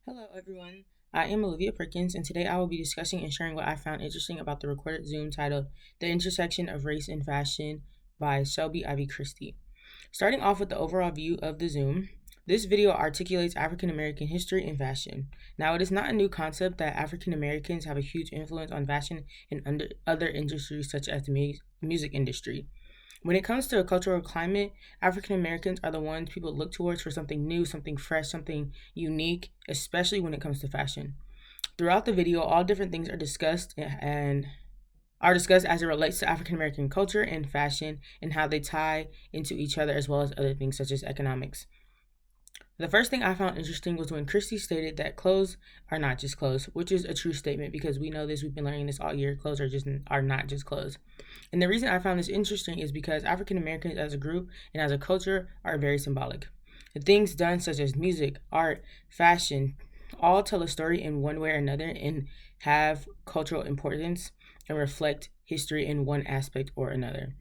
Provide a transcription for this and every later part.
Hello, everyone. I am Olivia Perkins, and today I will be discussing and sharing what I found interesting about the recorded Zoom titled The Intersection of Race and Fashion by Shelby Ivy Christie. Starting off with the overall view of the Zoom, this video articulates African American history and fashion. Now, it is not a new concept that African Americans have a huge influence on fashion and other industries such as the music industry. When it comes to a cultural climate, African Americans are the ones people look towards for something new, something fresh, something unique, especially when it comes to fashion. Throughout the video, all different things are discussed and are discussed as it relates to African American culture and fashion and how they tie into each other as well as other things such as economics. The first thing I found interesting was when Christie stated that clothes are not just clothes, which is a true statement because we know this, we've been learning this all year. Clothes are not just clothes. And the reason I found this interesting is because African Americans as a group and as a culture are very symbolic. The things done such as music, art, fashion, all tell a story in one way or another and have cultural importance and reflect history in one aspect or another.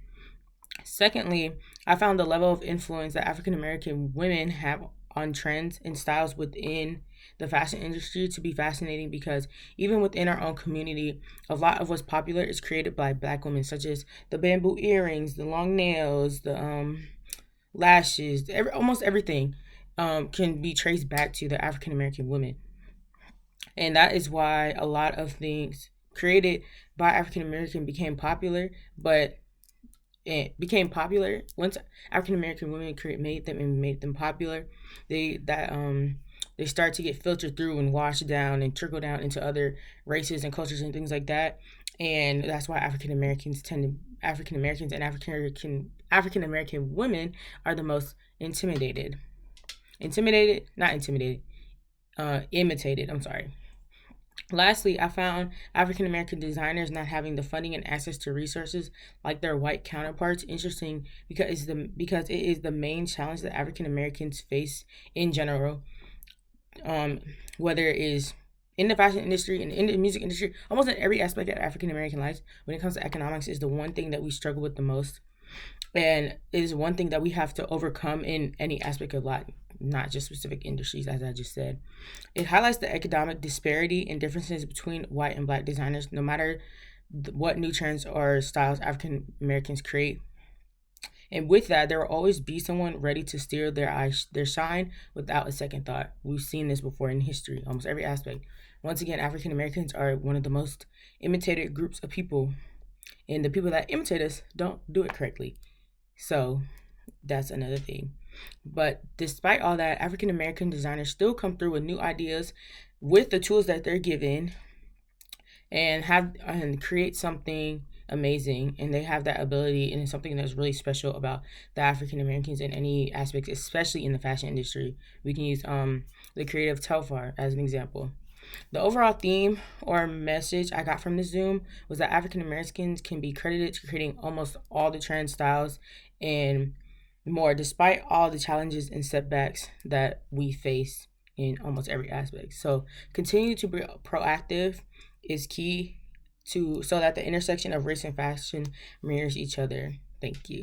Secondly, I found the level of influence that African American women have on trends and styles within the fashion industry to be fascinating because even within our own community, a lot of what's popular is created by Black women, such as the bamboo earrings, the long nails, the lashes, almost everything can be traced back to the African American women. And that is why a lot of things created by African American became popular, but it became popular once African American women made them and made them popular. They start to get filtered through and washed down and trickle down into other races and cultures and things like that. And that's why African Americans and African American women are the most not intimidated, imitated. I'm sorry. Lastly, I found African American designers not having the funding and access to resources like their white counterparts interesting because it is the main challenge that African Americans face in general, whether it is in the fashion industry and in the music industry, almost in every aspect of African American life. When it comes to economics, is the one thing that we struggle with the most, and it is one thing that we have to overcome in any aspect of life, not just specific industries, as I just said. It highlights the economic disparity and differences between white and Black designers, no matter what new trends or styles African Americans create. And with that, there will always be someone ready to steal their shine without a second thought. We've seen this before in history, almost every aspect. Once again, African Americans are one of the most imitated groups of people, and the people that imitate us don't do it correctly. So that's another thing. But despite all that, African American designers still come through with new ideas with the tools that they're given and create something amazing, and they have that ability, and it's something that's really special about the African Americans in any aspect, especially in the fashion industry. We can use the creative Telfar as an example. The overall theme or message I got from the Zoom was that African Americans can be credited to creating almost all the trend styles and more, despite all the challenges and setbacks that we face in almost every aspect. So continue to be proactive is key to so that the intersection of race and fashion mirrors each other. Thank you.